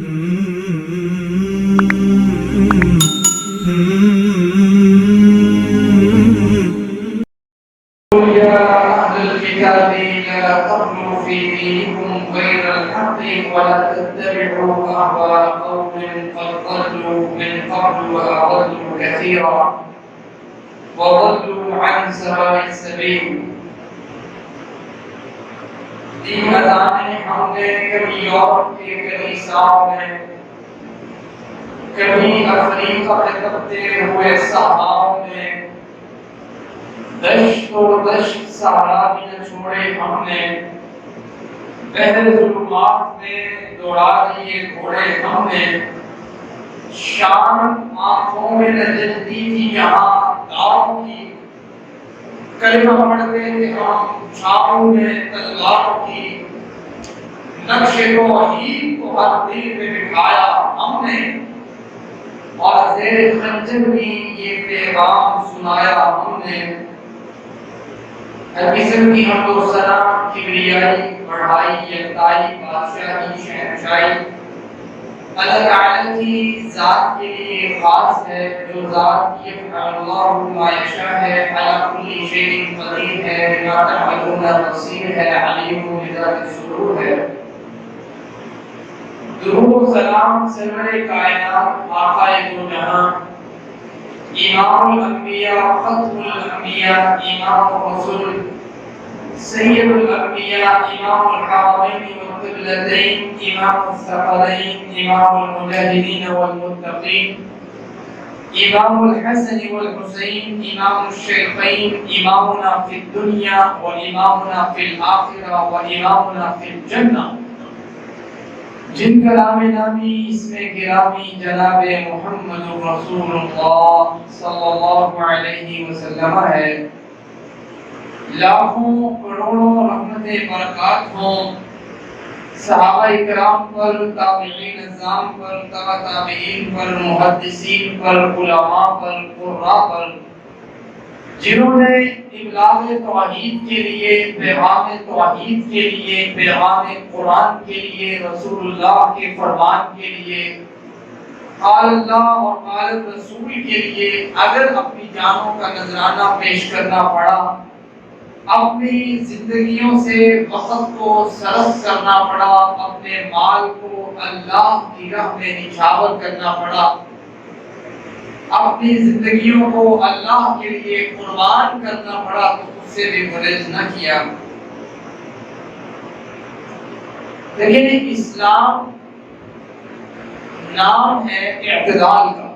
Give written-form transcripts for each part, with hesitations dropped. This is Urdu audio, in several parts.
يا أهل الكتاب لا تغلوا في دينكم غير الحق ولا تتبعوا أهواء قوم قد ضلوا من قبل وأضلوا كثيرا وضلوا عن سواء السبيل. دیمدان ہم نے کبھی یورپ کے کلیساؤں میں، کبھی افریقہ میں تبتے ہوئے صحراؤں میں، دشت و دشت صحرا بھی نہ چھوڑے ہم نے، بحر ظلمات میں دوڑا لیے گھوڑے ہم نے، شام آنکھوں میں نہ جلتی تھی جہاں گاؤں کی، کلمہ پڑھتے تھے ہم چھاؤں میں تلواروں کی، نقش توحید کو ہر دل میں بٹھایا ہم نے، اور زیر خنجر بھی یہ پیغام سنایا ہم نے۔ ہر قسم کی حمد و ثنا، کبریائی، بڑائی، یکتائی، بادشاہی، شہنشاہی اللہ تعالیٰ کی ذات کے لیے خاص ہے، جو ذات یفعل اللہ ما یشاء ہے، علی کل شیء قدیر ہے، بما تعملون بصیر ہے، علیم بذات الصدور ہے۔ درود و سلام سرور کائنات، آقا دو جہاں، امام الانبیاء، ختم الانبیاء، امام الرسل، سید الانبیاء، امام الحرمین والقبلتین، امام الثقلین، امام المجاہدین والمتقین، امام الحسن والحسین، امام الشیخین، امامنا فی الدنیا وامامنا فی الآخرہ وامامنا فی الجنہ، جن کا نام نامی اسم گرامی جناب محمد رسول اللہ صلی اللہ علیہ وسلم ہے۔ لاکھوں کروڑوں رحمتیں برکات ہوں صحابہ اکرام پر، تابعین اعظام پر، تبع تابعین پر، محدثین پر، علماء پر، قراء پر، جنہوں نے ابلاغ توحید کے لیے، پیغام توحید کے لیے، پیغام قرآن کے لیے، رسول اللہ کے فرمان کے لیے، قال اللہ اور قال رسول کے لیے اگر اپنی جانوں کا نذرانہ پیش کرنا پڑا، اپنی زندگیوں سے وقت کو صرف کرنا پڑا، اپنے مال کو اللہ کی راہ میں نچھاور کرنا پڑا، اپنی زندگیوں کو اللہ کے لیے قربان کرنا پڑا، تو اس سے بھی گریز نہ کیا۔ لیکن اسلام نام ہے اعتدال کا۔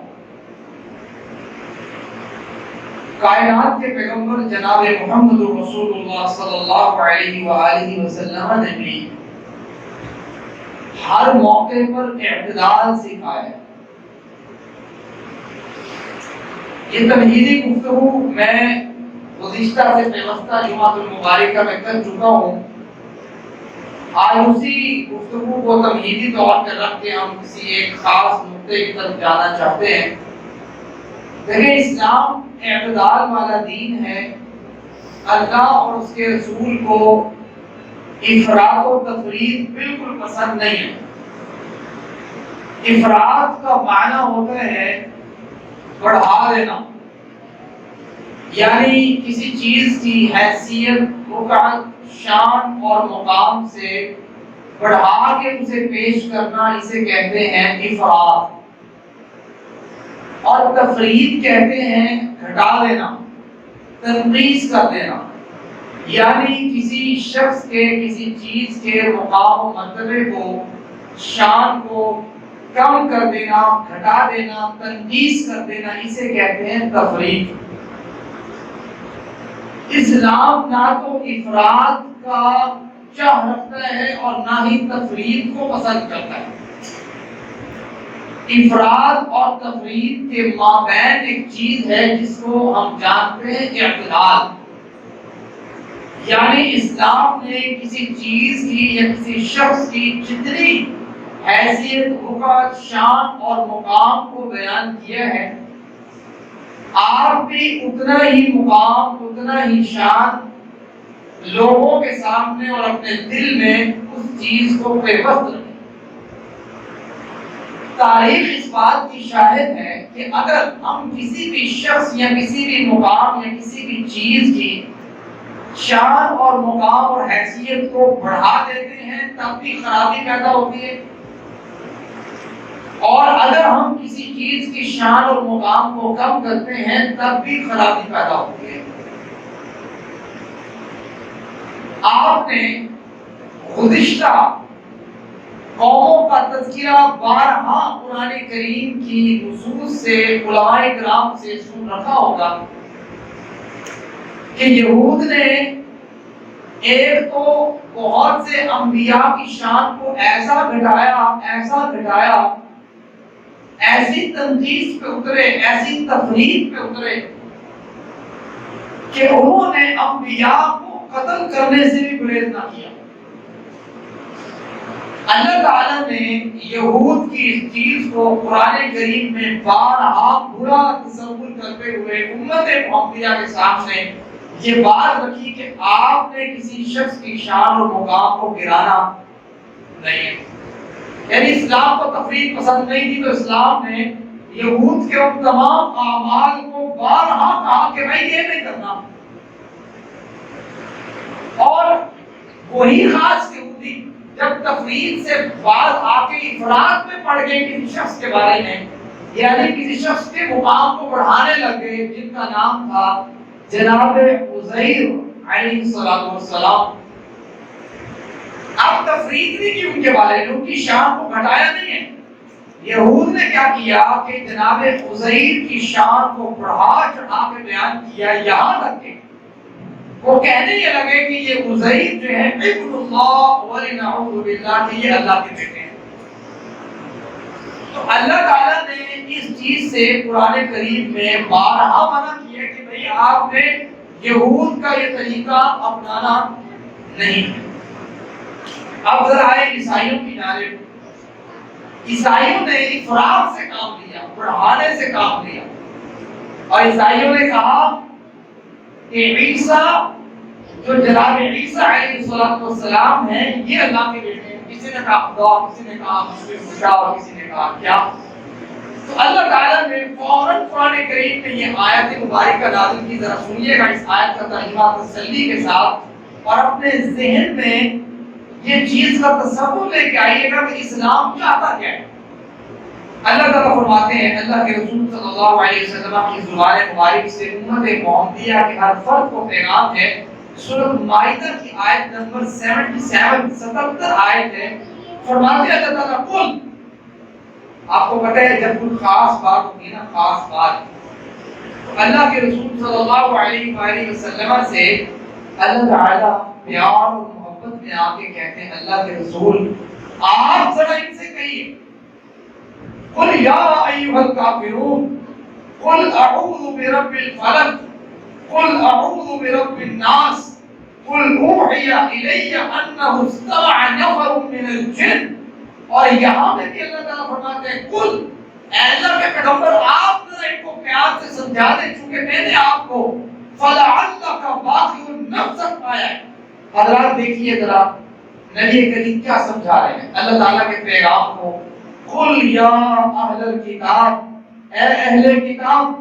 کائنات کے پیغمبر جناب محمد رسول اللہ صلی اللہ علیہ وآلہ وسلم نے بھی ہر موقع پر اعتدال سکھایا۔ یہ تمہیدی گفتگو میں گزشتہ سے پیوستہ جمعۃ المبارکہ میں کر چکا ہوں۔ آج اسی گفتگو کو تمہیدی طور پر رکھ کے ہم کسی ایک خاص نقطے کی طرف جانا چاہتے ہیں۔ دیکھیں، اسلام اعتدال والا دین ہے۔ اللہ اور اس کے رسول کو افراط و تفریط بالکل پسند نہیں ہے۔ افراط کا معنی ہوتا ہے بڑھا دینا، یعنی کسی چیز کی حیثیت، رکعت، شان اور مقام سے بڑھا کے اسے پیش کرنا، اسے کہتے ہیں افراط۔ اور تفریط کہتے ہیں گھٹا دینا، تنقیص کر دینا، یعنی کسی شخص کے، کسی چیز کے مقام و مرتبے کو، شان کو کم کر دینا، گھٹا دینا، تنقیص کر دینا، اسے کہتے ہیں تفریط۔ اسلام نہ تو افراط کا چاہ رکھتا ہے اور نہ ہی تفریط کو پسند کرتا ہے۔ افراط اور تفریط کے مابین ایک چیز ہے جس کو ہم جانتے ہیں اعتدال۔ یعنی اسلام نے کسی چیز کی یا کسی شخص کی جتنی حیثیت، رکعت، شان اور مقام کو بیان کیا ہے، آپ بھی اتنا ہی مقام، اتنا ہی شان لوگوں کے سامنے اور اپنے دل میں اس چیز کو پیوست رکھیں۔ تاریخ اس بات کی شاہد ہے کہ اگر ہم کسی بھی شخص یا کسی بھی مقام یا کسی بھی چیز کی شان اور مقام اور حیثیت کو بڑھا دیتے ہیں تب بھی خرابی پیدا ہوتی ہے، اور اگر ہم کسی چیز کی شان اور مقام کو کم کرتے ہیں تب بھی خرابی پیدا ہوتی ہے۔ آپ نے گزشتہ قوموں کا تذکرہ بارہا قرآن کریم کی نصوص سے علماء کرام سے سن رکھا ہوگا کہ یہود نے ایک تو بہت سے انبیاء کی شان کو ایسا گھٹایا، ایسی تنقیص پہ اترے، ایسی تفریق پہ اترے کہ انہوں نے انبیاء کو قتل کرنے سے بھی گریز نہ کیا۔ اللہ تعالیٰ نے یہود کی اس چیز کو قرآن کریم میں بارہا برا تصور کرتے ہوئے امت محمدیہ کے سامنے یہ بات رکھی کہ آپ نے کسی شخص کی شان اور مقام کو گرانا نہیں ہے۔ یعنی اسلام کو تفریق پسند نہیں تھی تو اسلام نے یہود کے ان تمام اعمال کو بارہا کہا کہ بھائی یہ نہیں کرنا، اور وہی خاص یہودی جب تفریق سے بعض آ کے افراد میں پڑ گئے کسی شخص کے بارے میں، یعنی کسی شخص کے مقام کو بڑھانے لگے جن کا نام تھا جناب عزیر علیہ السلام، اب تفریق نہیں کی ان کے بارے میں، ان کی شان کو گھٹایا نہیں ہے۔ یہود نے کیا کیا کہ جناب عزیر کی شان کو بڑھا چڑھا کے بیان کیا، یہاں تک کہ وہ کہنے یہ لگے کہ یہ عزیر جو ہے ابن اللہ ولنعوذ باللہ کہ یہ اللہ کے بیٹے ہیں۔ تو اللہ تعالیٰ نے اس چیز سے قرآن کریم میں بارہا منع کیا کہ بھئی آپ نے یہود کا یہ طریقہ اپنانا نہیں ہے۔ اب ذرا آئے عیسائیوں کی جانب، عیسائیوں نے افراط سے کام لیا، بڑھانے سے کام لیا، اور عیسائیوں نے کہا کہ عیسیٰ جو جناب عیسیٰ علیہ السلام ہیں یہ اللہ کے بیٹے ہیں۔ کسی نے کہا خدا، کسی نے کہا موسیٰ، اور کسی نے کہا کیا۔ تو اللہ تعالیٰ نے فوراً قرآن کریم میں یہ آیت مبارکہ نازل کی، ذرا سنیے گا اس آیت کا ترجمہ تسلی کے ساتھ، اور اپنے ذہن میں یہ چیز کا تصور لے کے آئیے گا کہ اسلام چاہتا کیا ہے۔ اللہ تعالیٰ فرماتے ہیں، اللہ کے رسول صلی اللہ علیہ وسلم کی زبان مبارک سے امت محمدیہ کے ہر فرد کو پیغام ہے۔ سورۃ مائدہ کی آیت نمبر 77 آیت ہے، فرماتے ہیں اللہ تعالیٰ قل، آپ کو پتہ ہے جب کوئی خاص بات ہوتی ہے نا، خاص بات، تو اللہ کے رسول صلی اللہ علیہ وآلہ وسلم سے اللہ تعالیٰ پیار اور محبت میں آ کے کہتے ہیں اللہ کے رسول آپ ذرا ان سے کہیے قل یا ایھا الکافرون قل اعوذ برب الفلق قل اعوذ برب الناس قل اوحی الی انہ استمع نفر من الجن۔ اور یہاں میں بھی اللہ تعالیٰ فرماتے ہیں قل، اے اللہ کے پیغمبر آپ ذرا ان کو پیار سے سمجھا دیں چونکہ میں نے آپ کو فلعلک باخع نفسک آیا ہے۔ حضرات دیکھیے ذرا نبی کریم کیا سمجھا رہے ہیں اللہ تعالیٰ کے پیغام کو، قل یا اہل الکتاب، اے اہل کتاب،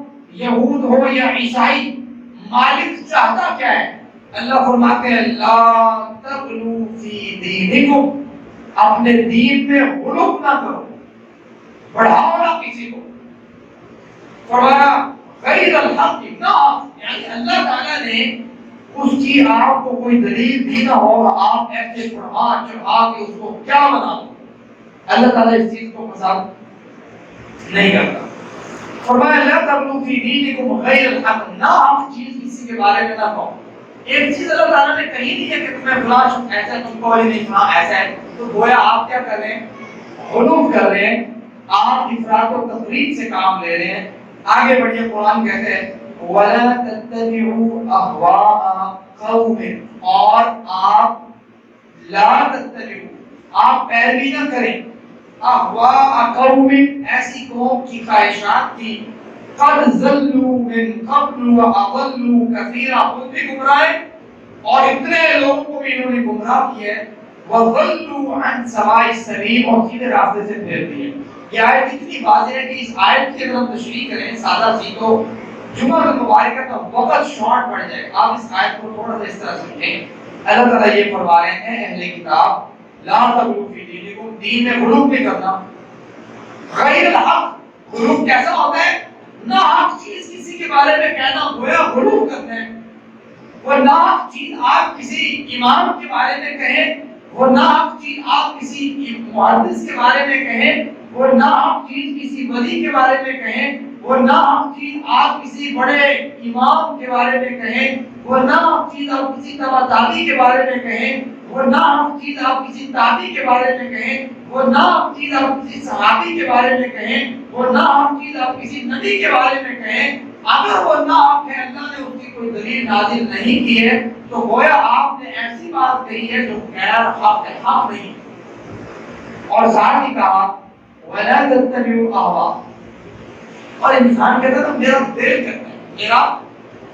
یہود ہو یا عیسائی، مالک چاہتا کیا ہے؟ اللہ فرماتے ہیں لا تغلو فی دینکم، اپنے دین میں غلو نہ کرو، بڑھاؤ نہ کسی کو، فرمایا غیر الحق نہ، یعنی اللہ تعالیٰ نے اس کی آپ کو کوئی دلیل بھی نہ ہو اور آپ ایسے بڑھا چڑھا کے اس کو کیا بنا دو، اللہ تعالیٰ اس چیز کو پسند نہیں کرتا۔ فرمایا لا تغلو فی دینکم غیر الحق، نہ آپ چیز کسی کے بارے میں نہ کہو۔ ایک چیز اللہ تعالیٰ نے کہی نہیں ہے کہ تمہیں فلاں شخص ایسا ہے، تم کو ہی نہیں فلاں ایسا ہے، تو گویا آپ کیا کر رہے ہیں؟ غلو کر رہے ہیں، آپ افراط و تفریط سے کام لے رہے ہیں۔ آگے بڑھیے، قرآن کہتے ہیں وَلَا تَتَّبِعُوا أَهْوَاءَ قَوْمٍ، اور آپ لا تتبعوا، آپ پیروی نہ کریں احواء قوم، ایسی قوم کی خواہشات کی، قد ضلوا من قبل واضلوا كثيرا، خود بھی گمراہ اور اتنے لوگوں کو بھی انہوں نے گمراہ کیا ہے۔ وَضَلُّوا عَنْ سَوَاءِ السَّبِيلِ، اور سیدھے راستے سے پھیر دیے۔ یہ آیت اتنی واضح ہے کہ اس آیت کی اگر ہم تشریح کریں سادہ سی تو جمعہ مبارکہ کا وقت شارٹ پڑ جائے گا۔ آپ اس آیت کو تھوڑا سا اس طرح سمجھیں، اللہ تعالیٰ یہ فرما رہے ہیں اہل کتاب لا تغلوا فی دینکم، دین میں غلو نہیں کرنا۔ غیر الحق، غلو کیسا ہوتا ہے؟ نہ حق چیز کسی کے بارے میں کہنا، گویا غلو کرتے ہیں۔ وہ ناحق چیز آپ کسی امام کے بارے میں کہیں، وہ ناحق چیز آپ کسی محدث کے بارے میں کہیں، وہ ناحق چیز کسی ولی کے بارے میں کہیں، وہ ناحق چیز آپ کسی بڑے امام کے بارے میں کہیں، وہ ناحق چیز آپ کسی تبع تابعی کے بارے میں کہیں، وہ ناحق چیز آپ کسی تابعی کے بارے میں کہیں، وہ ناحق چیز آپ کسی صحابی کے بارے میں کہیں، وہ ناحق چیز آپ کسی نبی کے بارے میں کہیں، اگر وہ ناحق ہے، اللہ نے اس کی کوئی دلیل نازل نہیں کی ہے، تو گویا آپ نے ایسی بات کہی ہے جو غیر حق ہے، حق نہیں۔ اور ساتھ ہی کہا وَلَا تَتَّبِعُوا الْأَهْوَاءَ، اور انسان کہتا ہے تو میرا دل کرتا ہے، میرا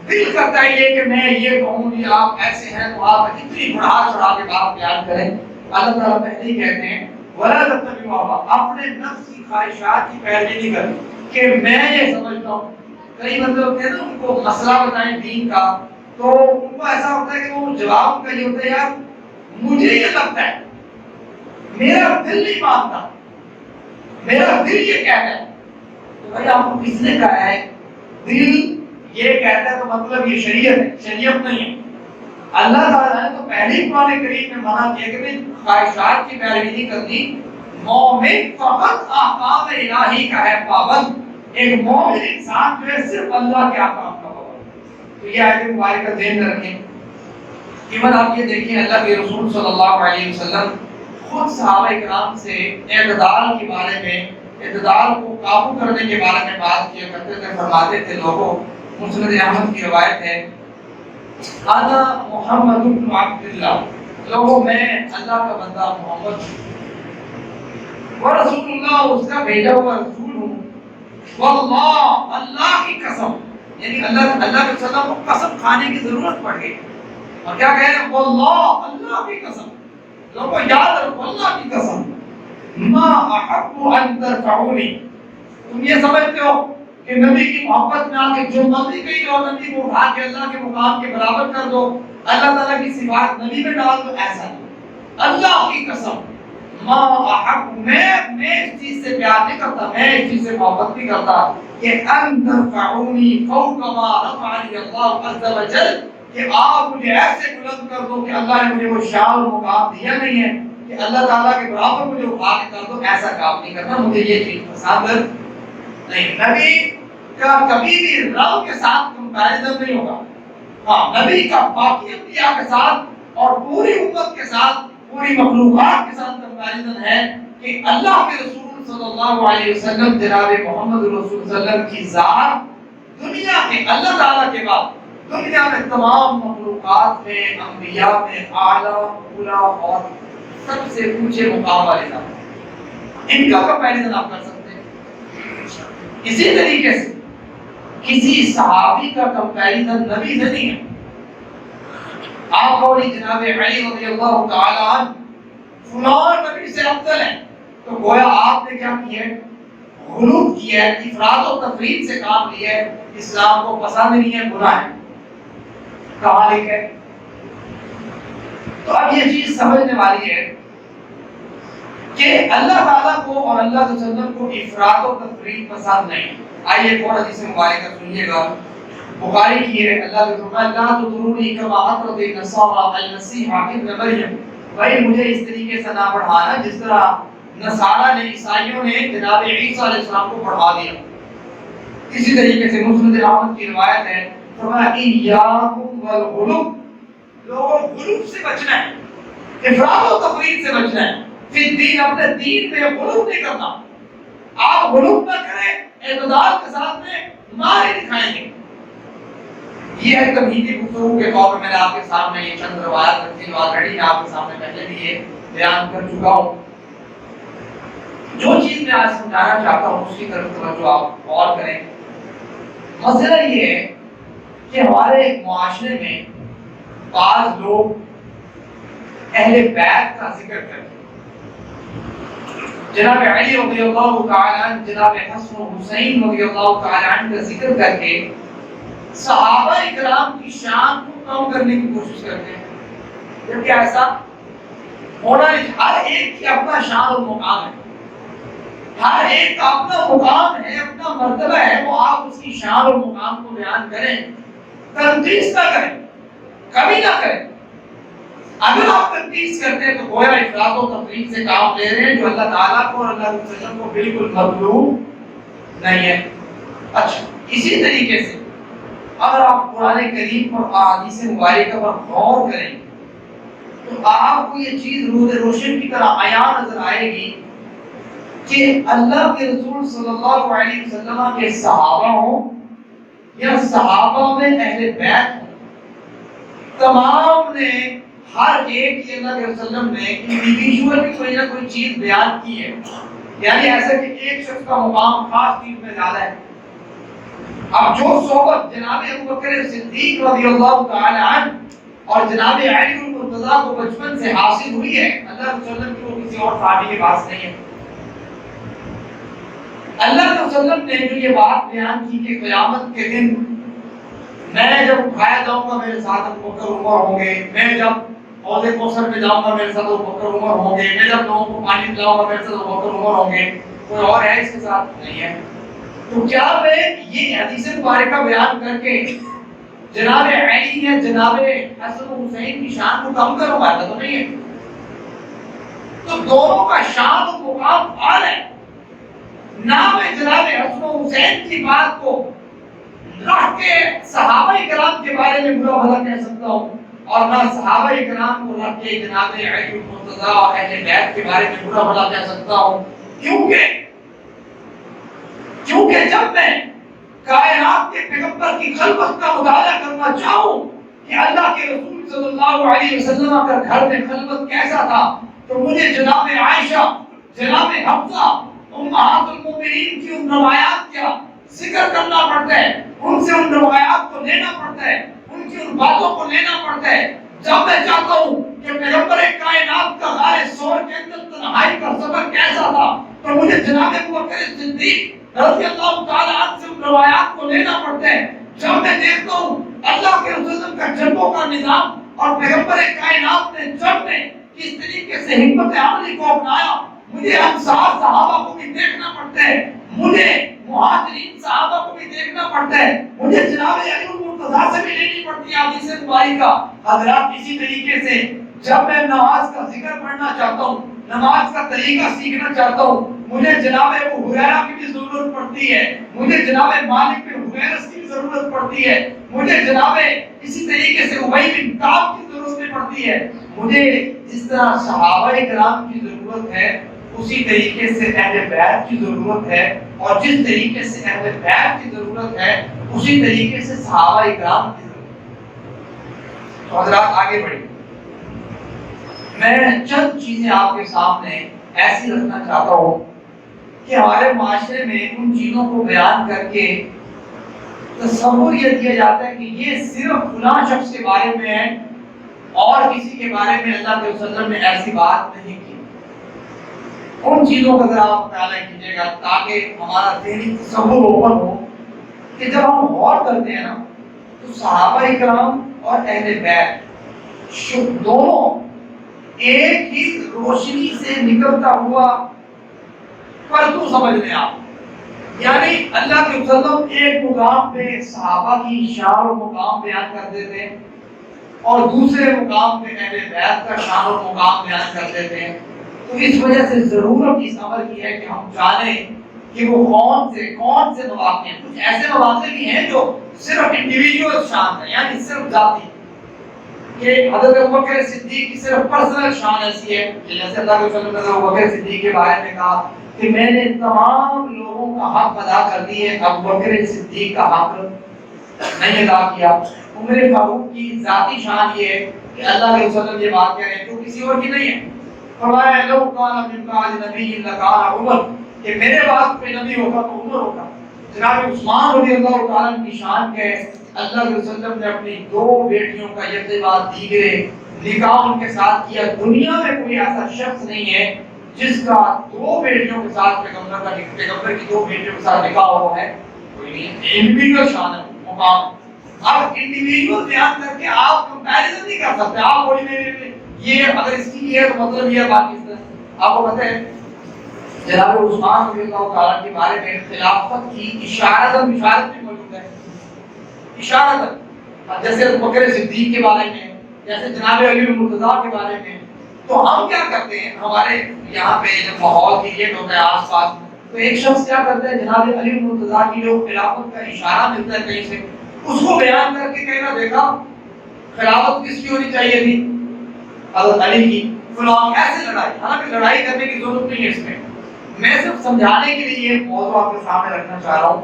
دل کرتا ہے یہ کہ میں یہ کہوں کہ آپ ایسے ہیں تو آپ اتنی بڑھا چڑھا کے بات بیان کریں۔ اللہ تعالیٰ پہلے ہی کہتے ہیں وَلَا تَتَّبِعُوا الْأَهْوَاءَ، اپنے نفس کی خواہشات کی پیروی نہیں کرنی کہ میں یہ سمجھتا ہوں۔ کئی بندے ہوتے ہیں نا، ان کو مسئلہ بتائیں دین کا تو ان کو ایسا ہوتا ہے کہ وہ جواب کا یہ ہوتا ہے یار مجھے یہ لگتا ہے، میرا دل نہیں مانتا، میرا دل یہ کہتا ہے۔ تو بھائی آپ کو کس نے کہا ہے دل یہ کہتا ہے تو مطلب یہ شریعت ہے؟ شریعت نہیں ہے۔ اللہ تعالیٰ نے تو پہلے ہی قرآن کریم میں منع کیا کہ میں خواہشات کی پیروی نہیں کرنی۔ مومن فقط احکام الہی کا ہے پابند، ایک مومن انسان جو ہے صرف اللہ کے احکام کا پابند۔ تو یہ آیت مبارکہ ذہن میں رکھیں۔ ایون آپ یہ دیکھیں اللہ کے رسول صلی اللہ علیہ وسلم خود صحابہ کرام سے اعتدال کے بارے میں، اعتدال کو قابو کرنے کے بارے میں بات کیا کرتے تھے۔ فرماتے تھے لوگوں، مسند احمد کی روایت ہے، انا محمد بن عبداللہ، لوگوں میں اللہ کا بندہ محمد ہوں، ورسول اللہ، اس کا بھیجا ہوا رسول ہوں، واللہ، اللہ کی قسم، یعنی اللہ کے وسلم کو قسم کھانے کی ضرورت پڑ گئی، اور کیا کہہ رہے ہیں؟ واللہ، اللہ کی قسم، لوگوں یاد رکھو اللہ کی قسم، ما احب ان ترفعونی، تم یہ سمجھتے ہو کہ نبی کی محبت میں آ کے جو مرضی کہی جاؤ، نبی کو اٹھا کے اللہ کے مقام کے برابر کر دو، اللہ تعالیٰ کی صفات نبی میں ڈال دو، ایسا نہیں۔ اللہ کی قسم، ما احب، میں اس چیز سے پیار نہیں کرتا، میں اس چیز سے محبت نہیں کرتا کہ ان ترفعونی فوق ما رفعنی اللہ عز وجل، کہ آپ مجھے ایسے بلند کر دو کہ اللہ نے مجھے وہ شان و مقام دیا نہیں ہے کہ اللہ تعالیٰ کے برابر مجھے اٹھا کے کر دو، ایسا کام نہیں کرنا، مجھے یہ چیز پسند نہیں۔ نبی کا کبھی بھی رب کے ساتھ کمپیریزن نہیں ہوگا۔ ہاں، نبی کا باقی انبیاء کے ساتھ اور پوری امت کے ساتھ، پوری مخلوقات کے ساتھ کمپیریزن ہے کہ اللہ کے رسول صلی اللہ علیہ وسلم، جناب محمد رسول صلی اللہ علیہ وسلم کی ذات دنیا کے، اللہ تعالیٰ کے بعد دنیا میں تمام مخلوقات میں، انبیاء میں اعلیٰ، اولیٰ اور سب سے اونچے مقام والے ذات، ان کا کمپیریزن آپ کر سکتے ہیں۔ اسی طریقے سے کسی صحابی کا کمپیریزن نبی سے نہیں ہے۔ آپ اور جناب علی رضی اللہ تعالی عنہ فلان نبی سے افضل ہے، تو گویا آپ نے کیا کیا ہے؟ غلو کیا ہے، افراط و تفریط سے کام لیا ہے، اسلام کو پسند نہیں ہے، گناہ ہے۔ کہاں لکھے؟ تو اب یہ چیز سمجھنے والی ہے کہ اللہ تعالیٰ کو اور اللہ کے وسلم کو افراط و تفریط پسند نہیں۔ آئیے ایک اور حدیث مبارکہ سنیے گا، بخاری کی ہے۔ اللہ کے فرمان لا تطرونی کما اطرت النصارى المسیح ابن مریم، بھائی مجھے اس طریقے سے نہ بڑھانا جس طرح نصارہ نے، عیسائیوں نے جناب عیسیٰ علیہ السلام کو بڑھا دیا۔ اسی طریقے سے مسند احمد کی روایت ہے، فرمایا ایاکم والغلو، لوگوں غلو سے بچنا ہے، افراط و تفریط سے بچنا ہے، پھر دین، اپنے دین میں غلو نہیں کرنا۔ آپ غلو نہ کریں، اعتدال کے ساتھ میں مارے دکھائیں گے۔ یہ ہے تمہیدی گفتگو کے طور پر میں نے آپ کے سامنے یہ چند روایات رکھی جو آلریڈی میں آپ کے سامنے پہلے بھی یہ بیان کر چکا ہوں۔ جو چیز میں آج سمجھانا چاہتا ہوں اس کی طرف توجہ آپ غور کریں۔ مسئلہ یہ ہے کہ ہمارے معاشرے میں بعض لوگ اہل بیت کا ذکر کر کے جناب علی رضی اللہ تعالی عنہ، جناب حسن و حسین رضی اللہ تعالی عنہ کا ذکر کر کے صحابہ اکرام کی شان کو کم کرنے کی کوشش کرتے ہیں، جبکہ ایسا ہونا نہیں۔ ہر ایک کی اپنا شان اور مقام ہے، ہر ایک کا اپنا مقام ہے، اپنا مرتبہ ہے، وہ آپ اس کی شان اور مقام کو بیان کریں، تنقیص نہ کریں، کبھی نہ کریں۔ اگر آپ تنقیص کرتے ہیں تو گویا افراط و تفریط سے کام لے رہے ہیں، جو اللہ تعالیٰ کو اور اللہ کے وسلم کو بالکل مطلوب نہیں ہے۔ اچھا، اسی طریقے سے اگر آپ قرآن کریم اور احادیث مبارکہ پر غور کریں تو آپ کو یہ چیز روز روشن کی طرح عیاں نظر آئے گی کہ اللہ کے رسول صلی اللہ علیہ وسلم کے صحابہ ہوں یا صحابہ میں اہل بیت ہوں، تمام نے ہر ایک کی اللہ کے وسلم نے انڈیویجول بھی کوئی نہ کوئی چیز بیان کی ہے، یعنی ایسا کہ ایک شخص کا مقام خاص چیز میں زیادہ ہے۔ اب جو صحبت جناب ابوبکر صدیق رضی اللہ تعالی عنہ اور جناب علی المرتضیٰ کو بچپن سے حاصل ہوئی ہے، اللہ کے وسلم کی وہ کسی اور صحابی کے پاس نہیں ہے۔ اللہ کے وسلم نے جو یہ بات بیان کی کہ قیامت کے دن میں جب اٹھایا جاؤں گا میرے ساتھ ابوبکر عمر ہوں گے، میں جب حوض کوثر میں جاؤں گا میرے ساتھ ابوبکر عمر ہوں گے، میں جب لوگوں کو پانی پلاؤں گا میرے ساتھ ابوبکر عمر ہوں گے، کوئی اور ہے اس کے ساتھ نہیں ہے۔ تو کیا میں یہ حدیث مبارکہ بیان کر کے جناب علی یا جناب حسن و حسین کی شان کو کم کروں گا؟ ایسا تو نہیں ہے۔ تو دونوں کا شان و مقام اعلیٰ ہے، نہ میں جناب حسن و حسین کی بات کو رکھ کے صحابہ کرام کے بارے میں برا بھلا کہہ سکتا ہوں، اور نہ صحابہ کرام کو رکھ کے جناب علی المرتضیٰ اور اہل بیت کے بارے میں برا بھلا کہہ سکتا ہوں۔ کیونکہ جب میں کائنات کے پیغمبر کی خلوت کا مطالعہ کرنا چاہوں کہ اللہ کے رسول صلی اللہ علیہ وسلم کا گھر میں خلوت کیسا تھا، تو مجھے جناب عائشہ، جناب حفصہ، امہات المؤمنین کی ان روایات کا ذکر کرنا پڑتا ہے، ان سے ان روایات کو لینا پڑتا ہے، ان کی ان باتوں کو لینا پڑتا ہے۔ جب میں چاہتا ہوں کہ پیغمبر کائنات کا غار ثور کے اندر تنہائی کا سفر کیسا تھا، تو مجھے جناب ابوبکر صدیق رضی اللہ تعالی عنہ سے ان روایات کو لینا پڑتا ہے۔ جب میں دیکھتا ہوں اللہ کے رسول کا جنگوں کا نظام اور پیغمبر کائنات نے جنگ میں کس طریقے سے حکمت عملی کو اپنایا، مجھے انصار صحابہ کو بھی دیکھنا پڑتا ہے، مجھے مہاجرین صحابہ کو بھی دیکھنا پڑتا ہے، مجھے جناب علی المرتضیٰ سے بھی لینی پڑتی ہے حدیث مبارکہ۔ حضرات اسی طریقے سے جب میں نماز کا ذکر پڑھنا چاہتا ہوں، نماز کا طریقہ سیکھنا چاہتا ہوں، مجھے جناب ابو ہریرہ کی بھی ضرورت پڑتی ہے، مجھے جناب مالک بن حویرث کی بھی ضرورت پڑتی ہے، مجھے جناب اسی طریقے سے ابی بن کعب کی ضرورت پڑتی ہے۔ مجھے جس طرح صحابہ کرام کی ضرورت ہے اسی طریقے سے اہل بیت کی ضرورت ہے، اور جس طریقے سے اہل بیت کی ضرورت ہے اسی طریقے سے صحابہ کرام کی ضرورت ہے۔ تو حضرات آگے بڑھیں، میں چند چیزیں آپ کے سامنے ایسی رکھنا چاہتا ہوں کہ ہمارے معاشرے میں ان چیزوں کو بیان کر کے تصور یہ کیا جاتا ہے کہ یہ صرف فلاں شخص کے بارے میں ہے اور کسی کے بارے میں اللہ کے وسلم نے ایسی بات نہیں کی۔ ان چیزوں کا ذرا آپ مطالعہ کیجیے گا تاکہ ہمارا ذہنی تصور اوپن ہو کہ جب ہم غور کرتے ہیں نا تو صحابہ کرام اور اہل بیت دونوں ایک ہی روشنی سے نکلتا ہوا پرتو سمجھ لیں آپ، یعنی اللہ کے وسلم ایک مقام پہ صحابہ کی شان و مقام بیان کر دیتے ہیں اور دوسرے مقام پہ اہل بیت کا شان و مقام بیان کر دیتے ہیں۔ تو اس وجہ سے ضرورت اس عمل کی ہے کہ ہم جانیں کہ وہ کون سے مواقع ہیں۔ کچھ ایسے مواقع بھی ہیں جو صرف انڈیویجول شان ہے، یعنی صرف ذاتی، کہ حضرت ابوبکر صدیق کی صرف پرسنل شان ایسی ہے، جیسے اللہ کے رسول نے ابوبکر صدیق کے بارے میں کہا کہ میں نے تمام لوگوں کا حق ادا کر دیے، ابوبکر صدیق کا حق نہیں ادا کیا۔ عمر فاروق کی ذاتی شان یہ ہے کہ اللہ کے رسول یہ بات کہہ رہے ہیں جو کسی اور کی نہیں ہے۔ فرمایا لو کان من بعد نبی لکان عمر، کہ میرے بعد کوئی نبی ہوگا تو عمر ہوگا۔ جناب عثمان رضی اللہ تعالیٰ کی شان کے اللہ کے وسلم نے اپنی دو بیٹیوں کا یکے بعد دیگرے نکاح ان کے ساتھ کیا. دنیا میں کوئی ایسا شخص نہیں ہے جس کا 2 بیٹیوں کے ساتھ پیغمبر کی 2 بیٹیوں کے ساتھ نکاح ہوا ہے. کوئی نہیں. انڈیویجول شان ہے مقام. اب انڈیویجول بیان کر کے آپ کمپیریزن نہیں کر سکتے. آپ بولیں یہ اگر اس کی ہے تو مطلب یہ بات اس طرح. آپ کو پتہ ہے جناب عثمان رضی اللہ تعالیٰ کے بارے میں خلافت کی اشارتاً بشارت بھی موجود ہے. اشارتاً جیسے ابو بکر صدیق کے بارے میں, جیسے جناب علی المرتضیٰ کے بارے میں. تو ہم کیا کرتے ہیں, ہمارے یہاں پہ جب ماحول کریٹ ہوتا ہے آس پاس, تو ایک شخص کیا کرتا ہے جناب علی المرتضیٰ کی جو خلافت کا اشارہ ملتا ہے کہیں سے, اس کو بیان کر کے کہنا دیکھا خلافت کس کی ہونی چاہیے تھی, حضرت علی کی. فلاں ایسے لڑائی, حالانکہ لڑائی کرنے کی ضرورت نہیں ہے اس میں. میں صرف سمجھانے کے لیے یہ موضوع آپ کے سامنے رکھنا چاہ رہا ہوں.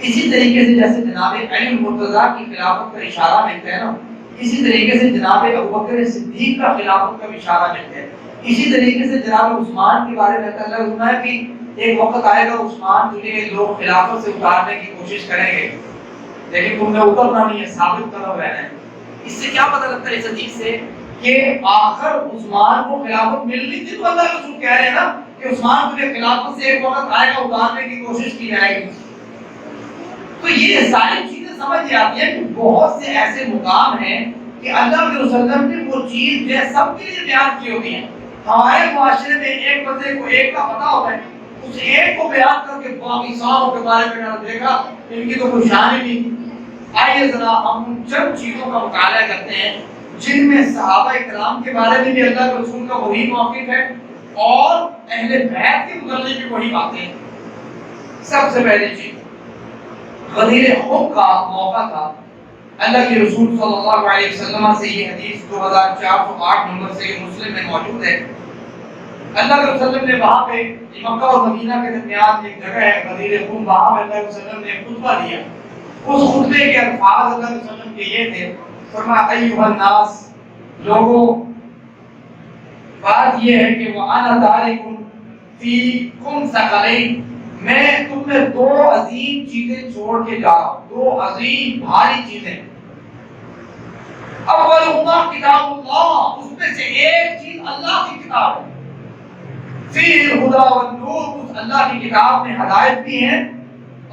اسی طریقے سے جیسے جناب علی المرتضیٰ کی خلافت کا اشارہ ملتا ہے نا, اسی طریقے سے جناب ابوبکر صدیق کا خلافت کا اشارہ ملتا ہے. اسی طریقے سے جناب عثمان کے بارے میں اللہ سنا ہے کہ ایک وقت آئے گا عثمان تجھے لوگ خلافت سے اتارنے کی کوشش کریں گے, لیکن تم نے اترنا نہیں ہے, ثابت قدم رہنا ہے. اس سے کیا پتہ لگتا ہے اس حدیث سے کہ آخر عثمان کو خلافت ملنی تھی, تو اللہ رسول کہہ رہے ہیں نا کہ عثمان تجھے خلافت سے ایک وقت آئے گا اتارنے کی کوشش کی جائے گی. تو یہ ساری چیزیں سمجھ آتی ہیں کہ بہت سے ایسے مقام ہیں کہ اللہ کے رسول نے وہ چیز جو ہے سب کے لیے بیان کی ہوتی ہے. ہمارے معاشرے میں ایک بندے کو ایک کا پتہ ہوتا ہے, اس ایک کو بیان کر کے باقی ساروں کے بارے میں نہ دیکھا ان کی تو کوئی شان ہی نہیں. آئیے ذرا ہم ان چند چیزوں کا مطالعہ کرتے ہیں جن میں صحابہ کرام کے بارے میں بھی اللہ کے رسول کا وہی موقف ہے اور اہل بیت کے متعلق بھی وہی باتیں ہیں. سب سے پہلی چیز غدیر خم کا موقع تھا. اللہ کے رسول صلی اللہ علیہ وسلم سے یہ حدیث 2408 نمبر سے مسلم میں موجود ہے. اللہ کے رسول نے وہاں پہ مکہ اور مدینہ کے درمیان ایک جگہ ہے غدیر خم, وہاں پہ اللہ کے رسول نے خطبہ دیا. اس خطبے کے الفاظ اللہ کے رسول کے یہ تھے, فرمایا ایھا الناس, لوگوں بات یہ ہے کہ وَأَنَا تَارِكٌ فِيكُمْ ثَقَلَيْنِ, میں تم میں 2 عظیم چیزیں چھوڑ کے جا رہا ہوں, 2 عظیم بھاری چیزیں. اولہما کتاب اللہ, اس میں سے ایک چیز اللہ کی کتاب ہے. فیہ الہدی والنور, اس اللہ کی کتاب میں ہدایت بھی ہے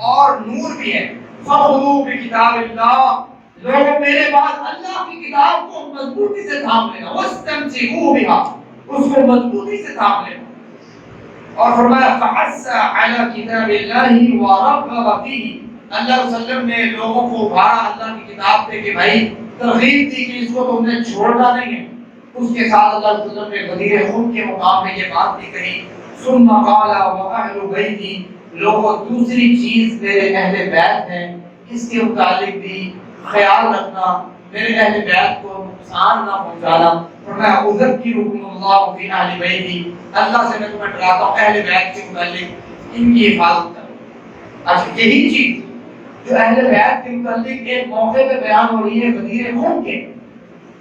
اور نور بھی ہے. فخذوا بکتاب اللہ, لوگوں میرے بعد اللہ کی کتاب کو مضبوطی سے تھام لینا. واستمسکوا بها, اس کو مضبوطی سے تھام لینا. اور فرمایا فحث علی کتاب اللہ ورغب فیہ, اللہ وسلم نے لوگوں کو ابھارا اللہ کی کتاب پہ کہ بھائی ترغیب دی کہ اس کو تم نے چھوڑنا نہیں ہے. اس کے ساتھ اللہ وسلم نے غدیر خم کے مقام میں یہ بات بھی کہی, ثم قال واہل بیتی, لوگوں دوسری چیز میرے اہل بیت ہیں, اس کے متعلق بھی خیال رکھنا, میرے اہل بیت کو نقصان نہ پہنچانا. فرمایا اذکرکم اللہ فی اہل بیتی, اللہ سے میں تمہیں ڈراتا ہوں اہل بیت کے متعلق ان کی حفاظت کرو. اچھا یہی چیز جو اہل بیت کے متعلق ایک موقع پہ بیان ہو رہی ہے غدیر خم کے,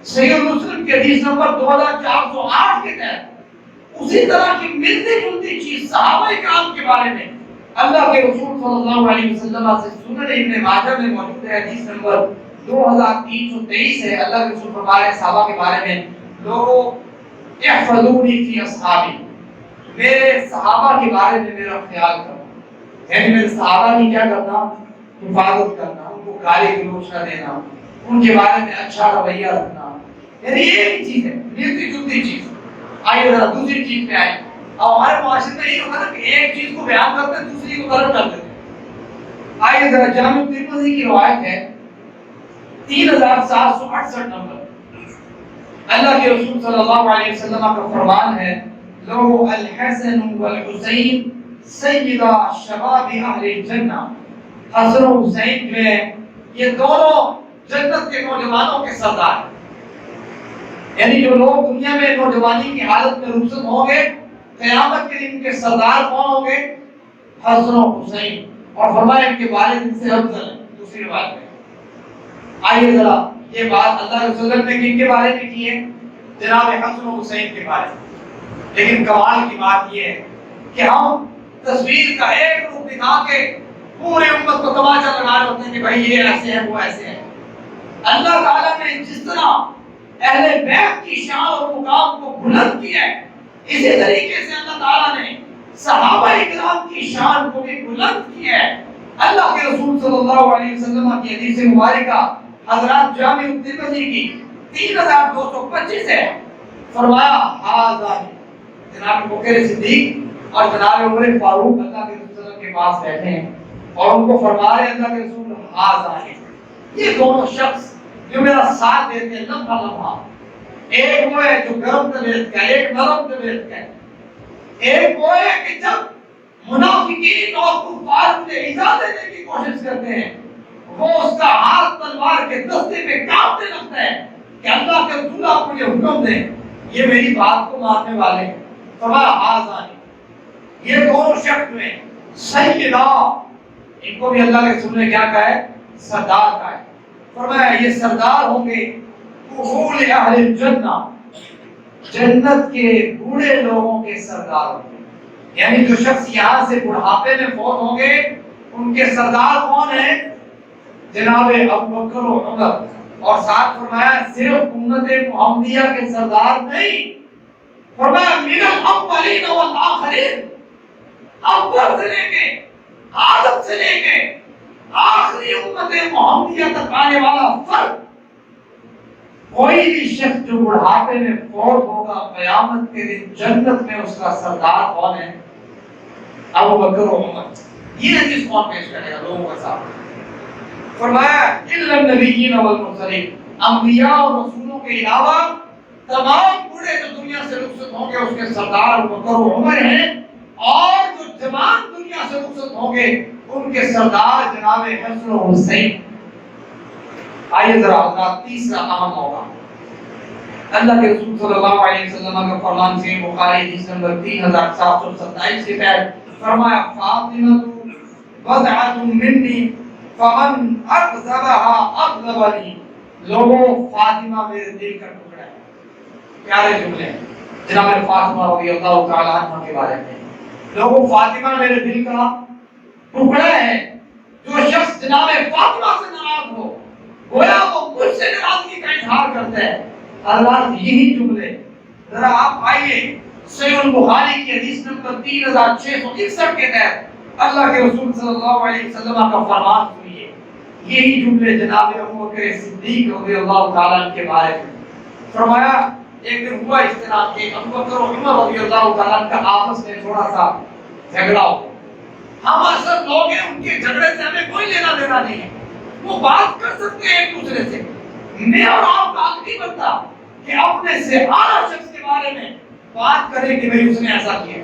صحیح مسلم کے حدیث نمبر 2408 کے تحت اسی طرح کی ملتی جلتی چیز صحابہ کرام کے بارے میں اللہ کے رسول صلی اللہ علیہ وسلم سے سنن ابن ماجہ میں موجود ہے. حدیث نمبر 2323 ہے. اللہ کے رسول فرمایا صحابہ کے بارے میں, لوگوں احفظونی فی اصحابی, میرے صحابہ کے بارے میں میرا خیال کرو. یعنی میرے صحابہ کی کیا کرنا, حفاظت کرنا, ان کو گالی گلوچ نہ دینا, ان کے بارے میں اچھا رویہ رکھنا. یعنی یہ ایک چیز ہے ملتی جلتی چیز. آئیے ذرا دوسری چیز پہ آئے. اب ہمارے معاشرے میں یہ ہوتا ہے کہ ایک چیز کو بیان کرتے ہیں دوسری کو غلط کر دیتے ہیں. آئیے ذرا جامع ترمذی کی روایت ہے 3768 نمبر. اللہ کے رسول صلی اللہ علیہ وسلم کا فرمان ہے, لو الحسن والحسین سیدہ شباب اہل الجنہ, حسن و حسین جو ہیں یہ دونوں جنت کے نوجوانوں کے سردار ہیں. یعنی جو لوگ دنیا میں نوجوانی کی حالت میں رخصت ہوں گے, قیامت کے دن کے سردار کون ہوں گے, حسن و حسین. اور فرمایا ان کے والد ان سے افضل ہیں. دوسری روایت میں آئیے ذرا یہ بات اللہ کے رسول نے کن کے بارے میں کی ہے, جناب حسن و حسین کے بارے میں. لیکن کمال کی بات یہ ہے کہ ہم تصویر کا ایک روپ دکھا کے پوری امت کو تماشا لگا رہے ہوتے ہیں کہ بھائی یہ ایسے ہیں وہ ایسے ہیں. اللہ تعالیٰ نے جس طرح اہل بیت کی شان اور مقام کو بلند کیا ہے، اسی طریقے سے اللہ تعالیٰ نے صحابہ اکرام کی شان کو بھی بلند کیا ہے۔ اللہ کے رسول صلی اللہ علیہ وسلم کی حدیث مبارکہ حضرات جامع الترمذی کی 3225 ہے، فرمایا ہذا، جناب بکر صدیق اور جناب عمر فاروق اللہ کے رسول صلی اللہ علیہ وسلم کے پاس بیٹھے ہیں اور ان کو فرما رہے اللہ کے رسول ہذا، یہ دونوں شخص جو میرا ساتھ دیتے ہیں لمحہ لمحہ، ایک وہ ہے جو گرم طبیعت کا، ایک نرم طبیعت کا ہے، ایک وہ ہے کہ جب منافقین اور کفار مجھے ایذا دینے کی کوشش کرتے ہیں وہ اس کا ہاتھ تلوار کے دستے پہ کانپنے لگتا ہے کہ اللہ کے رسول آپ مجھے حکم دیں، یہ میری بات کو ماننے والے ہیں۔ فرمایا ہذا، یہ دونوں شخص میں سیدہ، ان کو بھی اللہ کے رسول نے کیا کہا ہے؟ سردار کہا ہے۔ فرمایا یہ سردار ہوں گے کفول اہل الجنہ، جنت کے بوڑھے لوگوں کے سردار ہوں گے، یعنی جو شخص یہاں سے بڑھاپے میں فوت ہوں گے ان کے سردار کون ہیں؟ جناب ابوبکر و عمر، اور ساتھ فرمایا صرف امت محمدیہ کے سردار نہیں، فرمایا من الاولین والآخرین، اول سے لے کے آدم سے لے کے آخری امت محمدیہ تک آنے والا فرد، کوئی بھی شخص جو بڑھاپے میں فوت ہوگا قیامت کے دن جنت میں اس کا سردار کون ہے؟ ابوبکر و عمر۔ یہ حدیث کون پیش کرے گا لوگوں کے سامنے؟ فرمایا الا النبیین والمرسلین، انبیاء اور رسولوں کے علاوہ تمام بوڑھے جو دنیا سے رخصت ہوں گے اس کے سردار ابوبکر و عمر ہیں، اور جو جوان دنیا سے رخصت ہوں گے ان کے سردار جناب حسن و حسین۔ آئیے ذرا حضرات تیسرا اہم موقع، اللہ کے رسول صلی اللہ علیہ وسلم کا فرمان سے بخاری حدیث نمبر 3727 کے تحت فرمایا فاطمہ بضعۃ منی فمن اغضبها اغضبنی، لوگوں فاطمہ میرے دل کا ٹکڑا ہے۔ پیارے جملے ہیں جناب فاطمہ رضی اللہ تعالی عنہ کے بارے میں، لوگوں فاطمہ میرے دل کا ٹکڑا ہے۔ جو شخص جناب فاطمہ سے ناراض ہو گویا وہ مجھ سے ناراضگی کا اظہار کرتا ہے۔ حضرات یہی جملے ذرا آپ آئیے صحیح البخاری کی حدیث نمبر 3661 کے تحت اللہ کے رسول صلی اللہ علیہ وسلم کا فرمان سنیے۔ یہی جملے جناب ابوبکر صدیق رضی اللہ تعالیٰ عنہ کے بارے میں فرمایا، ایک دن ہوا اس طرح کہ ابوبکر و عمر رضی اللہ تعالیٰ عنہ کا آپس میں تھوڑا سا جھگڑا ہو۔ ہم اصل لوگ ہیں، ان کے جھگڑے سے ہمیں کوئی لینا دینا نہیں ہے، وہ بات کر سکتے ہیں ایک دوسرے سے، میں اور آپ کا حق نہیں بنتا کہ اپنے سے اعلیٰ شخص کے بارے میں بات کریں کہ بھئی اس نے ایسا کیا۔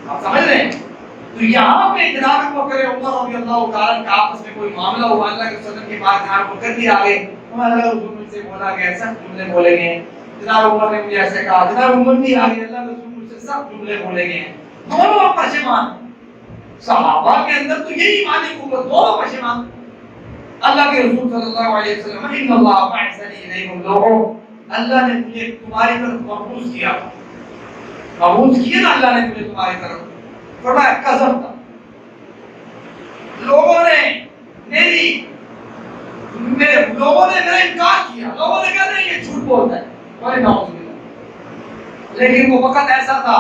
آپ سمجھ رہے ہیں؟ تو یہاں پہ جناب ابوبکر عمر رضی اللہ تعالیٰ کا آپس میں کوئی معاملہ ہوا، اللہ کے صدر کے بعد جناب ابوبکر بھی آگے، اللہ کے رسول سے بولا گیا، سخت جملے بولے گئے، جناب عمر نے مجھے ایسے کہا، جناب عمر بھی آگے، اللہ کے رسول سے سخت جملے بولے گئے، دونوں پشیمان۔ صحابہ کے اندر تو یہی ایمانی قوت، دونوں پشیمان۔ اللہ کے رسول صلی اللہ علیہ وسلم ان اللہ بعثنی الیکم، لوگوں اللہ نے مجھے تمہاری طرف مبعوث کیا، مبعوث کیا نا اللہ نے مجھے تمہاری طرف، فرمایا کذبت، لوگوں نے میرا انکار کیا، لوگوں نے کہا نہیں یہ جھوٹ بولتا ہے، بڑے نعوذ باللہ۔ لیکن وہ وقت ایسا تھا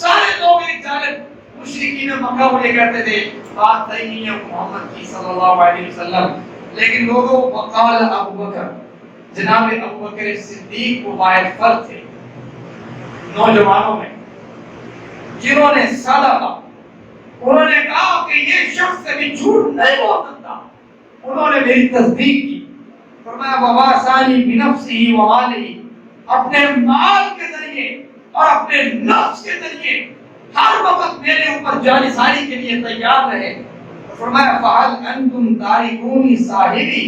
سارے لوگ ایک جانب مشرکین مکہ مجھے کہتے تھے بات صحیح نہیں ہے محمد کی صلی اللہ علیہ وسلم، لیکن لوگوں وقال ابوبکر، جناب ابوبکر صدیق کو باعث فرد تھے نوجوانوں میں جنہوں نے سادہ تھا، انہوں نے کہا کہ یہ شخص کبھی جھوٹ نہیں بول سکتا، انہوں نے میری تصدیق کی۔ فرمایا وواسانی بنفسہ ومالہ، اپنے مال کے ذریعے اور اپنے نفس کے ذریعے ہر وقت میرے اوپر جانثاری کے لیے تیار رہے۔ فرمایا فہل انتم تارکون صاحبی،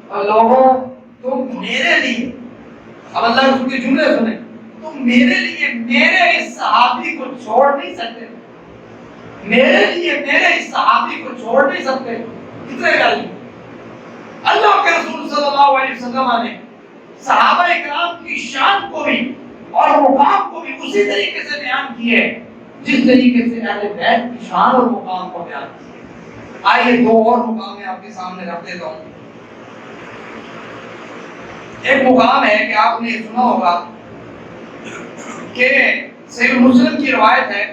اور لوگوں تم میرے لیے، اب اللہ رسول کے جملے سنیں، تم میرے لیے میرے اس صحابی کو چھوڑ نہیں سکتے، میرے لیے میرے اس صحابی کو چھوڑ نہیں سکتے۔ کتنے گالی اللہ کے رسول صلی اللہ علیہ وسلم نے صحابہ اکرام کی شان کو بھی اور مقام کو بھی اسی طریقے سے بیان کیے جس طریقے سے اہل بیت کی شان اور مقام کو بیان کیا۔ آئیے دو اور مقام میں آپ کے سامنے رکھ دیتا ہوں۔ ایک مقام ہے کہ آپ نے سنا ہوگا کہ صحیح مسلم کی روایت ہے،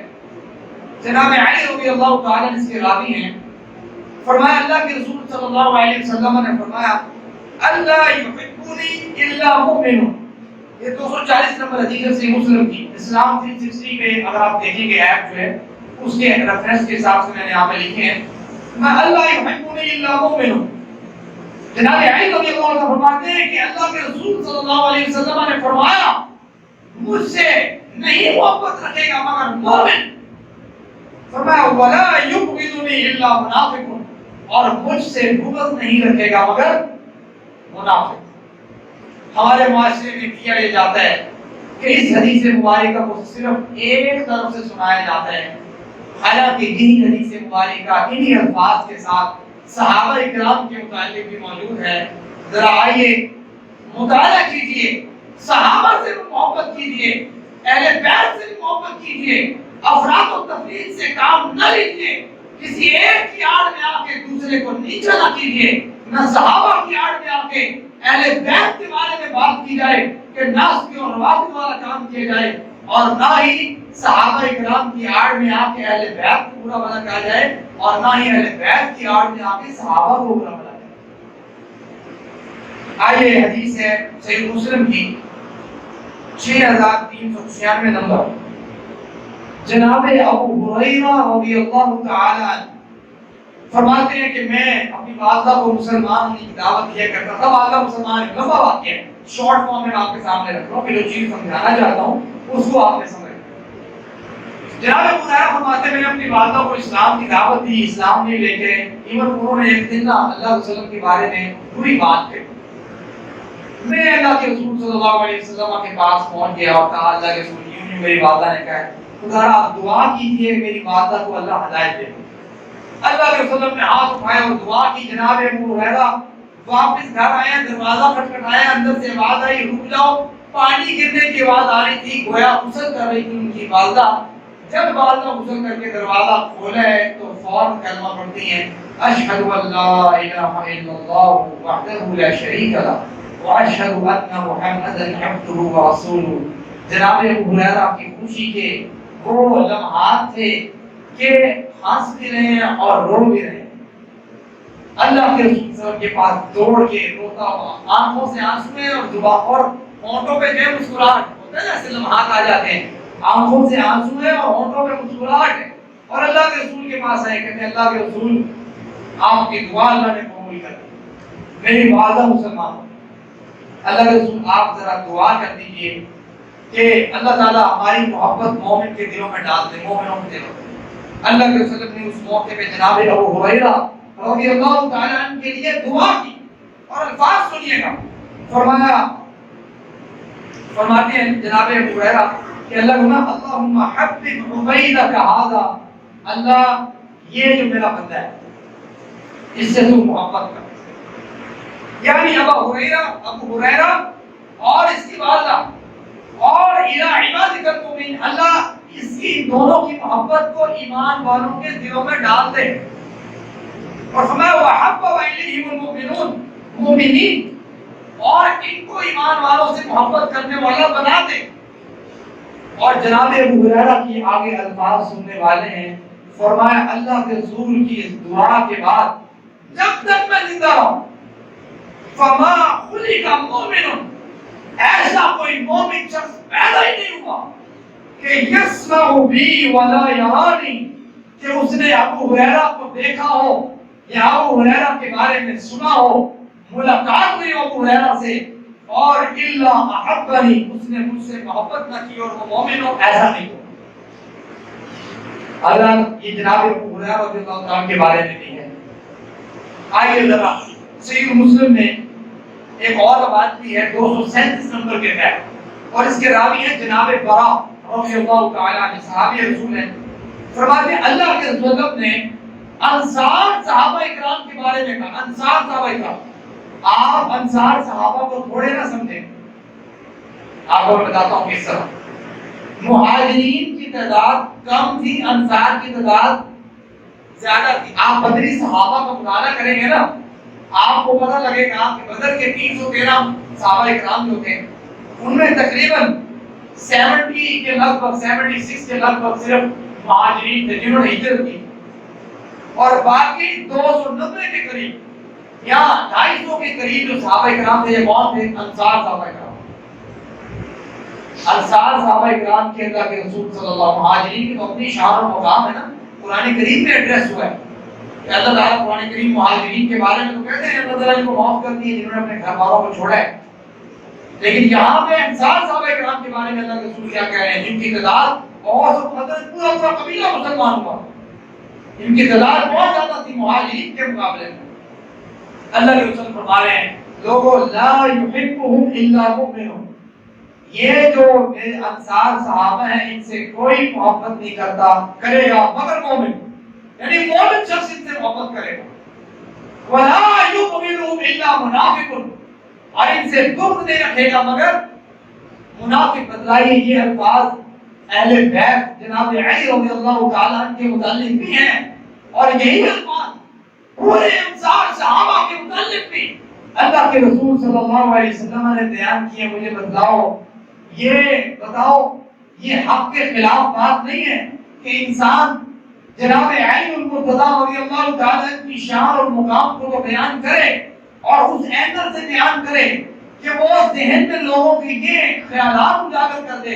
جناب علی رضی اللہ تعالیٰ اس کے راوی ہیں، فرمایا اللہ کے رسول صلی اللہ علیہ وسلم نے فرمایا اللہ یحبنی الا مؤمن. یہ 240 نمبر حدیث ہے صحیح مسلم کی. اسلام 360 پہ اگر آپ دیکھیں گے ایپ جو ہے اس کے ریفرنس کے حساب سے میں نے یہاں پہ لکھے ہیں، میں اللہ یحبنی الا مؤمن. جناب علی رضی اللہ عنہ فرماتے ہیں کہ اللہ کے رسول صلی اللہ علیہ وسلم نے فرمایا مجھ سے نہیں محبت رکھے گا مگر مومن. فرمایا ولا یبغضنی الا منافق، اور مجھ سے بغض نہیں رکھے گا مگر منافق. ہمارے معاشرے میں کیا یہ جاتا ہے کہ اس حدیث مبارکہ کو صرف ایک طرف سے سنایا جاتا ہے، حالانکہ یہی حدیث مبارکہ انہی الفاظ کے ساتھ صحابہ اکرام کے متعلق بھی موجود ہے. ذرا آئیے مطالعہ کیجئے، صحابہ سے محبت کیجئے، اہل بیت سے محبت کیجئے، افراد و تفریق سے کام نہ لیجئے، کسی ایک کی آڑ میں آ کے دوسرے کو نیچا نہ کیجئے. نہ صحابہ کی آڑ میں آ کے اہل بیت کے بارے میں بات کی جائے کہ ناسبی اور روافض والا کام کیا جائے، اور نہ ہی صحابہ اکرام کی آڑ میں آ کے اہل بیت کو برا بھلا کہا جائے، اور نہ ہی اہل بیت کی آڑ میں آ کے صحابہ کو برا بھلا کہا جائے. آئیے حدیث ہے صحیح مسلم کی 6396 نمبر. جناب ابو ہریرہ رضی اللہ تعالی عنہ فرماتے ہیں کہ میں اپنی والدہ کو مسلمان ہونے کی دعوت دیا کرتا تھا. والدہ مسلمان ہے، لمبا واقعہ ہے، شارٹ فارم میں آپ کے سامنے رکھ رہا ہوں کہ جو چیز سمجھانا چاہتا ہوں اس کو آپ نے سمجھ. جناب ابو ہریرہ فرماتے ہیں میں نے اپنی والدہ کو اسلام کی دعوت دی، اسلام نہیں لے کے ایون انہوں نے ایک دن نا اللہ کے وسلم کے بارے میں بری بات کہی. میں اللہ کے رسول صلی اللہ علیہ وسلم کے پاس پہنچ گیا اور کہا اللہ کے رسول یوں میری والدہ نے کہا خدا آپ دعا کیجئے میری والدہ کو اللہ ہدایت دے. اللہ کے رسول نے ہاتھ اٹھائے اور دعا کی. جناب ابو ہریرہ واپس گھر آئے، دروازہ کھٹکھٹایا، اندر سے آواز آئی رک جاؤ. پانی گرنے کی آواز آ رہی تھی، گویا غسل کر رہی تھی ان کی والدہ. جب والدہ غسل کر کے دروازہ کھولا ہے تو فوراً کلمہ پڑھتی ہیں اشہد ان لا الہ الا اللہ وحدہ لا شریک لہ واشہد ان محمدا عبدہ ورسولہ. جناب ابو ہریرہ کی خوشی کے وہ لمحات تھے کہ ہنس بھی رہے ہیں اور رو بھی رہے ہیں. اللہ کے رسول صلی اللہ علیہ وسلم کے پاس دوڑ کے روتا ہوا، آنکھوں سے آنسو ہیں اور زبان اور ہونٹوں پہ جو مسکراہٹ ہوتا ہے نا، ایسے لمحات آ جاتے ہیں، آنکھوں سے آنسو ہے اور ہونٹوں پہ مسکراہٹ ہے. اور اللہ کے رسول کے پاس آئے کہتے ہیں اللہ کے رسول آپ کی دعا اللہ نے قبول کر لی، میری والدہ مسلمان ہو. اللہ کے رسول آپ ذرا دعا کر دیجئے کہ اللہ تعالیٰ ہماری محبت مومن کے دلوں میں ڈال دے، مومنوں کے دلوں میں. اللہ کے رسول نے اس موقع پہ جناب ابو ہریرہ رضی اللہ تعالی عنہ کے لیے دعا کی اور الفاظ سنیے گا. فرماتے ہیں جناب ابو ہریرہ کہ اللہم حبب عبیدک ھذا، اللہ یہ جو میرا بندہ ہے اس سے تو محبت کر. یعنی ابو ہریرہ اور اس کی والدہ اور الی عبادک المؤمنین، اللہ اس کی دونوں کی محبت کو ایمان والوں کے دلوں میں ڈال دے. اور فرمایا وحبب الیہم المؤمنون، مومنین اور ان کو ایمان والوں سے محبت کرنے والا بنا دے. اور جناب ابو ہریرہ کی آگے الفاظ سننے والے ہیں. فرمایا اللہ کے رسول کی اس دعا کے بعد جب تک میں زندہ رہوں فما خلق مؤمن، ایسا کوئی مومن شخص پیدا ہی نہیں ہوا کہ یسمع بی ولا یرانی، کہ اس نے ابو ہریرہ کو دیکھا ہو یا ابو ہریرہ کے بارے میں سنا ہو، ملاقات ہوئی ابو ہریرہ سے، اور الا احبنی، اس نے مجھ سے محبت نہ کی اور وہ مومن ہو، ایسا نہیں ہو. اللہ یہ جناب ابو ہریرہ رضی اللہ عنہ کے بارے میں نہیں ہے. آئیے ذرا صحیح مسلم میں ایک اور روایت بھی ہے 237 نمبر کے تحت، اور اس کے راوی ہیں جناب برا رضی اللہ تعالی عنہ، صحابی رسول ہیں. فرماتے ہیں اللہ کے رسول نے انصار صحابہ اکرام کے بارے میں کہا. انصار صحابہ اکرام، آپ انصار صحابہ کو تھوڑے نہ سمجھیں. آپ کو بتاتا ہوں کس طرح. مہاجرین کی تعداد کم تھی، انصار کی تعداد زیادہ تھی. آپ بدری صحابہ کا مطالعہ کریں گے نا آپ کو پتہ لگے گا کہ بدر کے 313 صحابہ اکرام جو تھے ان میں تقریباً 70 کے لگ بھگ 76 کے لگ بھگ صرف مہاجرین تھے جنہوں نے ہجرت کی، اور باقی 290 کے قریب یا 250 کے قریب جو صحابہ اکرام تھے یہ کون تھے؟ انصار صحابہ اکرام۔ انصار صحابہ اکرام کے اللہ کے رسول صلی اللہ علیہ وسلم، مہاجرین کی تو اپنی شان اور مقام ہے نا، قرآن کریم میں ایڈریس ہوا ہے کہ اللہ تعالیٰ قرآن کریم مہاجرین کے بارے میں تو کہتے ہیں اللہ تعالیٰ ان کو معاف کر دیے جنہوں نے اپنے گھر والوں کو چھوڑا ہے، لیکن یہاں پہ انصار صحابہ اکرام کے بارے میں اللہ کے رسول کیا کہہ رہے ہیں؟ جن کی تعداد اور پورا قبیلہ مسلمان ہوا، ان کی تعداد بہت زیادہ تھی مہاجرین کے مقابلے میں۔ اللہ کے رسول فرما رہے ہیں لوگوں لا یحبهم الا مؤمن، یہ جو میرے انصار صحابہ ہیں ان سے کوئی محبت نہیں کرے گا مگر مومن، یعنی مومن شخص ان سے محبت کرے گا۔ ولا یؤمن الا منافق، اور ان سے بغض نہیں رکھے گا مگر منافق۔ بتلائیے یہ الفاظ اہل بیت جناب علی رضی اللہ تعالی عنہ کے متعلق بھی ہیں، اور یہی الفاظ پورے انصار صحابہ کے متعلق بھی اللہ کے رسول صلی اللہ علیہ وسلم نے بیان کیے۔ مجھے بتاؤ یہ حق کے خلاف بات نہیں ہے کہ انسان جناب علی المرتضیٰ رضی اللہ تعالی عنہ کی شان اور مقام کو بیان کرے اور اس اینگل سے بیان کرے کہ وہ ذہن میں لوگوں کے یہ خیالات اجاگر کر دے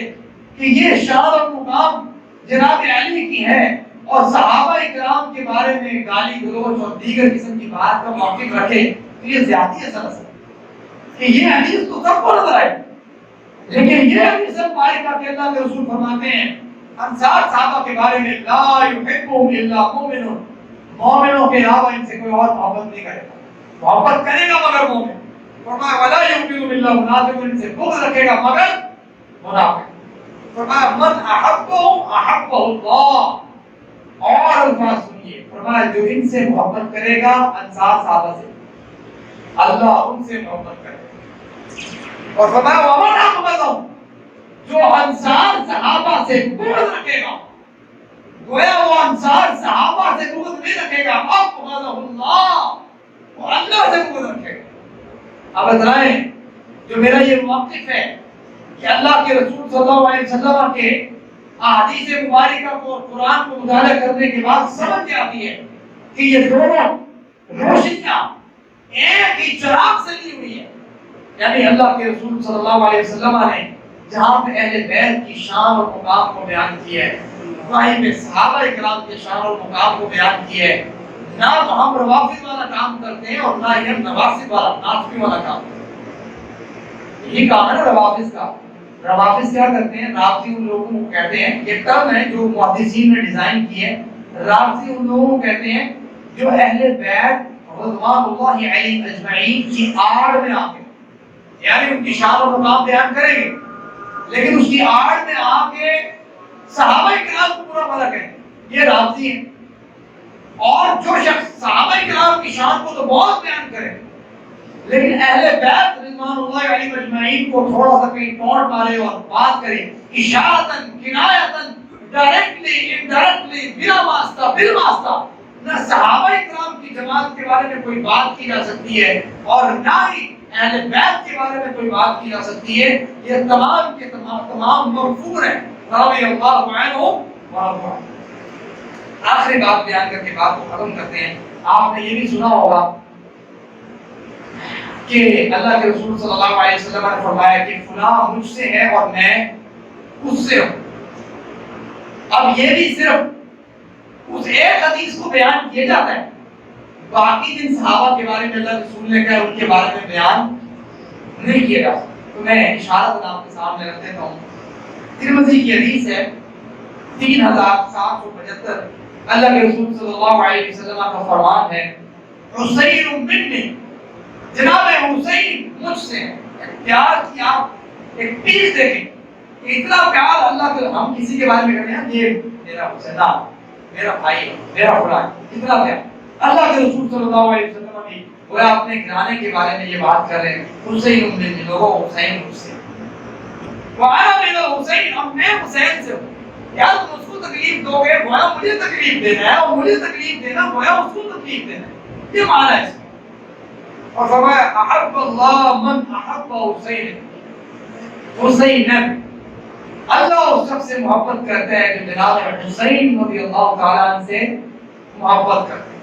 کہ یہ شان اور مقام جناب علی کی ہے، اور صحابہ اکرام کے بارے میں گالی گلوچ اور دیگر قسم کی بات کا موقف رکھے تو یہ زیادتی ہے سراسر کہ یہ حدیث تو سب کو نظر آئے، لیکن یہ حدیث مبارکہ کہ اللہ کے رسول فرماتے ہیں انصار صحابہ کے بارے میں لا یحبهم الا مؤمن، مومنوں کے علاوہ ان سے کوئی اور محبت نہیں کرے گا، محبت کرے گا مگر مومن۔ فرمایا ولا یؤمن الا منافق، ان سے بغض رکھے گا مگر منافق۔ فرمایا من احبهم احبه اللہ، اور الفاظ سنیے، فرمایا جو ان سے محبت کرے گا انصار صحابہ سے اللہ ان سے محبت کرے گا، اور فرمایا ومن احبهم، جو انصار صحابہ سے بغض رکھے گا، گویا وہ انصار صحابہ سے بغض نہیں رکھے گا، ابغضہ اللہ، وہ اللہ سے بغض رکھے گا۔ اب بتائیں جو میرا یہ موقف ہے کہ اللہ کے رسول صلی اللہ علیہ وسلم کے احادیث مبارکہ کو اور قرآن کو مطالعہ کرنے کے بعد سمجھ آتی ہے کہ یہ دونوں روشنیاں ایک ہی چراغ سے لی ہوئی ہے، یعنی اللہ کے رسول صلی اللہ علیہ وسلم نے جہاں پہ اہل بیت کی شان اور مقام کو بیان کیا ہے، وہیں پہ صحابہ اکرام کے شان اور مقام کو بیان کیا ہے۔ نہ تو ہم روافض والا کام کرتے ہیں اور نہ ہی ہم نواسب والا ناسبی والا کام کرتے ہیں۔ یہی کام ہے نا روافض کا۔ روافض کیا کرتے ہیں؟ رافضی ان لوگوں کو کہتے ہیں، یہ ٹرم ہے جو محدثین نے ڈیزائن کی ہے، رافضی ان لوگوں کو کہتے ہیں جو اہل بیت رضوان اللہ علیہم اجمعین کی آڑ میں آ کے، یعنی ان کی شان اور مقام بیان کریں گے لیکن اس کی آڑ میں آ کے صحابہ کرام کو پورا بھلا کہیں، یہ رافضی ہیں۔ اور جو شخص صحابہ کرام کی شان کو تو بہت بیان کرے لیکن اہل بیت رضوان اللہ علیہم اجمعین کو تھوڑا سا کہیں ٹونٹ مارے اور بات کرے اشارتاً کنایتاً ڈائریکٹلی انڈائریکٹلی بلا واسطہ بالواسطہ، نہ صحابہ کرام کی جماعت کے بارے میں کوئی بات کی جا سکتی ہے اور نہ ہی اہل بیت کے بارے میں کوئی بات کی جا سکتی ہے، یہ تمام کے تمام مغفور ہیں رضی اللہ عنہم ورضوا عنہ۔ آخری بات بیان کر کے بات کو ختم کرتے ہیں۔ آپ نے یہ بھی سنا ہوگا کہ اللہ کے رسول صلی اللہ علیہ وسلم نے فرمایا کہ فلاں مجھ سے ہے اور میں اس سے ہوں۔ اب یہ بھی صرف اس ایک حدیث کو بیان کیا جاتا ہے، باقی جن صحابہ کے بارے میں اللہ کے رسول نے کہا ان کے بارے میں بیان نہیں کیا جا سکتا۔ تو میں اشارت آپ کے سامنے رکھ دیتا ہوں۔ ترمذی کی حدیث ہے 3775، اللہ کے رسول صلی اللہ علیہ وسلم کا فرمان ہے حسین منی، جناب حسین مجھ سے ہے۔ پیار کی آپ ایک پیس دیکھیں کہ اتنا پیار اللہ کے، ہم کسی کے بارے میں کہتے ہیں یہ میرا حسین، میرا بھائی ہے، میرا فلاں، اتنا پیار۔ اللہ کے رسول صلی اللہ علیہ وسلم بھی وہ اپنے گھرانے کے بارے میں یہ بات کر رہے ہیں حسین منی، لوگوں حسین مجھ سے، وَأَنَا مِنَ الْحُسَيْنِ، اب میں حسین سے ہوں۔ یار تم اس کو تکلیف دو گے گویا مجھے تکلیف دینا ہے، اور مجھے تکلیف دینا گویا اس کو تکلیف دینا ہے، یہ معنی ہے اس کا۔ اور فرمایا احب اللہ من احب حسین حسین، اللہ اس شخص سے محبت کرتا ہے جو جناب حسین رضی اللہ تعالیٰ عنہ سے محبت کرتا ہے۔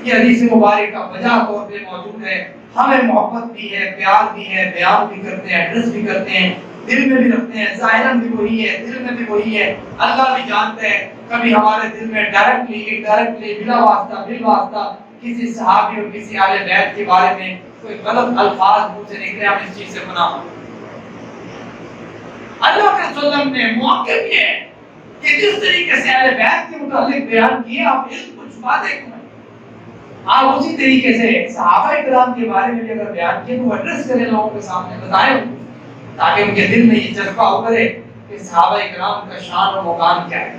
یہ حدیث مبارکہ وجہ طور پہ موجود ہے، ہمیں محبت بھی ہے، پیار بھی ہے، بیان بھی کرتے ہیں، ایڈریس بھی کرتے ہیں، دل میں بھی رکھتے ہیں، ظاہراً بھی وہی ہے، دل میں بھی وہی ہے، اللہ بھی جانتا ہے۔ کبھی ہمارے دل میں ڈائریکٹلی انڈائریکٹلی بلا واسطہ بالواسطہ کسی صحابی اور کسی اہل بیت کے بارے میں کوئی غلط الفاظ منہ سے نکلے، ہم اس چیز سے گناہ ہو۔ اللہ کے رسول نے موقع بھی ہے کہ جس طریقے سے اہل بیت کے متعلق بیان کیا، آپ علم کو چھپاتے کیوں ہیں؟ آپ اسی طریقے سے صحابہ کرام کے بارے میں بھی اگر بیان کیے تو ایڈریس کریں، لوگوں کے سامنے بتائیں، تاکہ ان کے دل میں یہ جذبہ ابھرے کہ صحابہ کرام کا شان اور مقام کیا ہے۔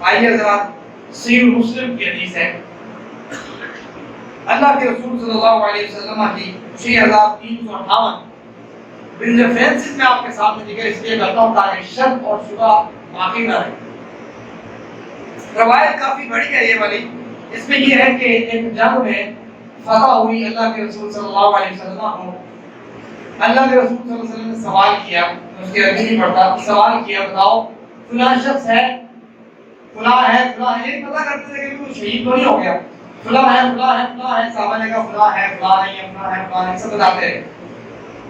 آئیے حضرات، صحیح مسلم کی حدیث ہے، اللہ کے رسول صلی اللہ علیہ وسلم کی 6358 ریفرنسز میں آپ کے سامنے ذکر اس لیے کرتا ہوں تاکہ شک اور شبہ باقی نہ رہے۔ روایت کافی بڑی ہے یہ والی، اس میں یہ ہے کہ ایک جنگ میں فتح ہوئی اللہ کے رسول صلی اللہ علیہ وسلم کو، اللہ کے رسول صلی اللہ علیہ وسلم نے سوال کیا، اس کے عربی نہیں پڑھتا، سوال کیا بتاؤ فلاں شخص ہے، فلاں ہے، فلاں ہے، یہ پتہ کرتے تھے کہ وہ شہید تو نہیں ہو گیا، فلاں ہے، فلاں ہے، فلاں ہے، صحابہ نے کہا فلاں ہے، فلاں نہیں ہے، فلاں ہے، فلاں نہیں، سب بتاتے رہے۔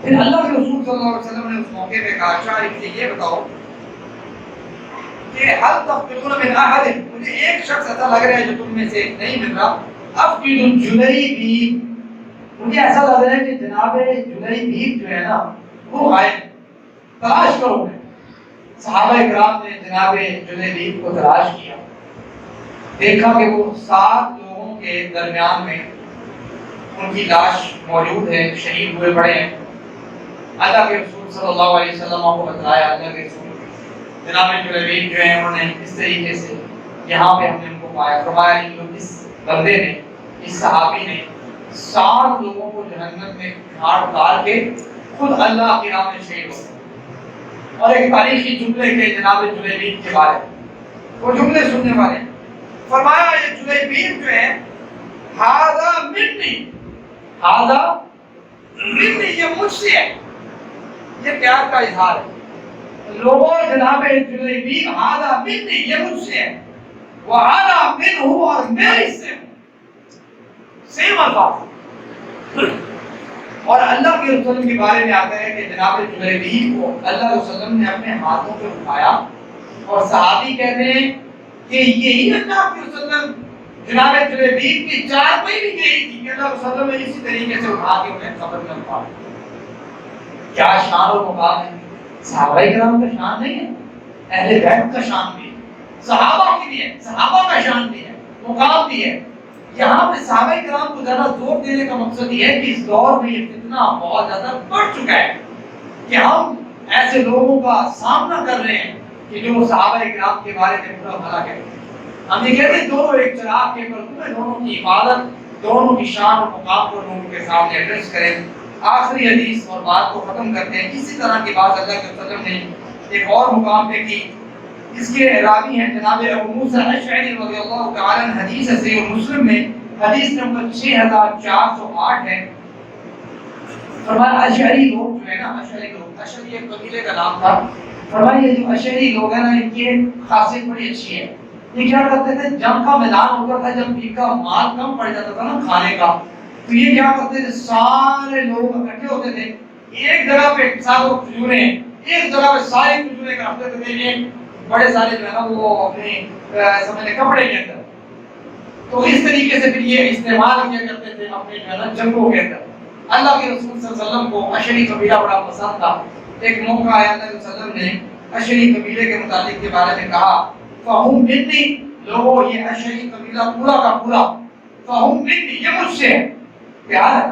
پھر اللہ کے رسول صلی اللہ علیہ وسلم نے اس موقع پہ کہا اچھا یہ بتاؤ کہ حل تفقدون من احد، مجھے ایک شخص ایسا لگ رہا ہے جو تم میں سے نہیں مل رہا، افقد الجلیبیب، مجھے ایسا لگ رہا ہے کہ جناب جلیبیب جو ہے نا وہ غائب، تلاش کرو۔ صحابہ کرام نے جناب جلیبیب کو تلاش کیا، دیکھا کہ وہ 7 لوگوں کے درمیان میں ان کی لاش موجود ہے، شہید ہوئے پڑے ہیں۔ اللہ کے رسول صلی اللہ علیہ وسلم کو بتلایا، اللہ کے رسول جناب جلیبیب جو ہیں انہوں نے اس طریقے سے یہاں پہ ہم نے ان کو پایا، فرمایا اس بندے نے، اس صحابی نے 7 لوگوں کو جہنم میں گھاڑ اتار کے خود اللہ کی راہ میں شہید ہو۔ اور ایک تاریخی جملے کے جناب جلیبیب کے بارے وہ جملے سننے والے، فرمایا یہ جلیبیب جو ہے ہاذا منی، ہاذا منی، یہ مجھ سے ہے، یہ پیار کا اظہار ہے۔ لوگوں جناب جلیبیب ہاذا منی، یہ مجھ سے ہے، وَأَنَا مِنْهُ، اور میں اس سے ہوں، سیم الفاظ۔ اور اللہ کے رسول کے بارے میں آتا ہے کہ جناب جلیبیب کو اللہ کے رسول نے اپنے ہاتھوں پہ اٹھایا، اور صحابی کہتے ہیں کہ یہی اللہ کے رسول جناب جلیبیب کی چارپائی بھی یہی تھی کہ اللہ کے رسول نے اسی طریقے سے اٹھا کے انہیں قبر میں اتارا۔ کیا شان و مقام ہے! صحابہ کرام کا شان نہیں ہے، اہل بیت کا شان بھی ہے، صحابہ کی بھی ہے، صحابہ کا شان بھی ہے، مقام بھی ہے۔ یہاں پہ صحابہ کرام کو زیادہ زور دینے کا مقصد یہ ہے کہ اس دور میں یہ فتنہ بہت زیادہ بڑھ چکا ہے کہ ہم ایسے لوگوں کا سامنا کر رہے ہیں کہ جو صحابہ کرام کے بارے میں برا بھلا کہتے ہیں۔ ہم یہ کہتے ہیں دونوں ایک چراغ کے پر دونوں کی عبادت، دونوں کی شان اور مقام کو لوگوں کے سامنے ایڈریس کریں۔ آخری حدیث اور بات کو ختم کرتے ہیں، اسی طرح کی بات اللہ کے وسلم نے ایک اور مقام پہ کی۔ اس کے راوی ہیں جناب ابو موسیٰ اشعری رضی اللہ تعالیٰ عنہ، حدیث ہے صحیح مسلم میں، حدیث نمبر 6408 ہے۔ فرمایا اشعری لوگ جو ہے نا، اشعری لوگ، اشعری ایک قبیلے کا نام تھا، فرمایا یہ جو اشعری لوگ ہیں نا، ان کی خاصیت بڑی اچھی ہے۔ یہ کیا کرتے تھے، جنگ کا میدان ہوتا تھا، جب ان کا مال کم پڑ جاتا تھا نا کھانے کا، تو یہ کیا کرتے تھے، سارے لوگ اکٹھے ہوتے تھے، ایک جگہ پہ سارے کھجوریں، ایک جگہ پہ ساری کھجوریں رکھتے تھے، یہ بڑے سارے جو ہے نا وہ اپنے سمجھنے کپڑے کے اندر، تو اس طریقے سے پھر یہ استعمال کیا کرتے تھے اپنے جو ہے نا جنگوں کے اندر۔ اللہ کے رسول صلی اللہ علیہ وسلم کو اشعری قبیلہ بڑا پسند تھا۔ ایک موقع آیا، اللہ کے وسلم نے اشعری قبیلے کے متعلق کے بارے میں کہا، فَهُمْ مِنِّي، لوگوں یہ اشعری قبیلہ پورا کا پورا، فَهُمْ مِنِّي، یہ مجھ سے ہے۔ پیار ہے،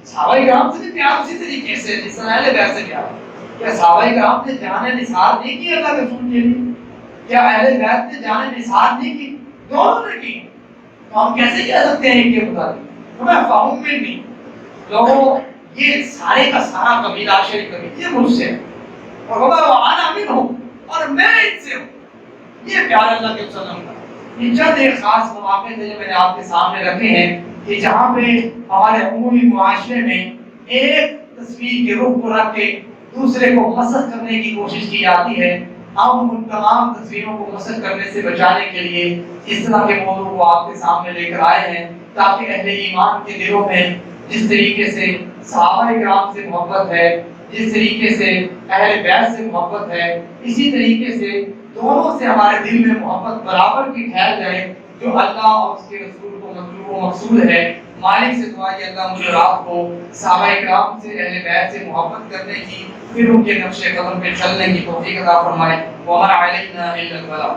صحابہ کرام سے پیار اسی طریقے سے جس طرح اہل بیت سے پیار۔ کیا صحابہ کرام نے جان نثار نہیں کی اللہ کے رسول کے لیے؟ کیا اہل بیت نے جان نثار نہیں کی؟ دونوں نے کی۔ تو ہم کیسے کہہ سکتے ہیں کہ بتا دیں ہمیں فہم میں نہیں، لوگوں یہ سارے کا سارا قبیلہ اشعری قبیلہ یہ مجھ سے ہے، اور وَأَنَا مِنْهُمْ، اور میں ان سے ہوں۔ یہ پیار اللہ کے وسلم کا۔ یہ چند ایک خاص مواقع تھے جو میں نے آپ کے سامنے رکھے ہیں کہ جہاں پہ ہمارے عمومی معاشرے میں ایک تصویر کے رخ کو رکھ کے دوسرے کو مسخ کرنے کی کوشش کی جاتی ہے، ہم ان تمام تصویروں کو مسخ کرنے سے بچانے کے لیے اس طرح کے موضوع کو آپ کے سامنے لے کر آئے ہیں، تاکہ اہل ایمان کے دلوں میں جس طریقے سے صحابہ کرام سے محبت ہے، جس طریقے سے اہل بیت سے محبت ہے، اسی طریقے سے دونوں سے ہمارے دل میں محبت برابر کی ٹھہر جائے جو اللہ اور اس کے رسول کو مطلوب و مقصود ہے۔ مالک سے دعا کہ اللہ مجھے اور آپ کو صحابہ کرام سے، اہل بیت سے محبت کرنے کی، پھر ان کے نقش قدم پہ چلنے کی توفیق عطا فرمائے۔ وما علینا الا البلاغ۔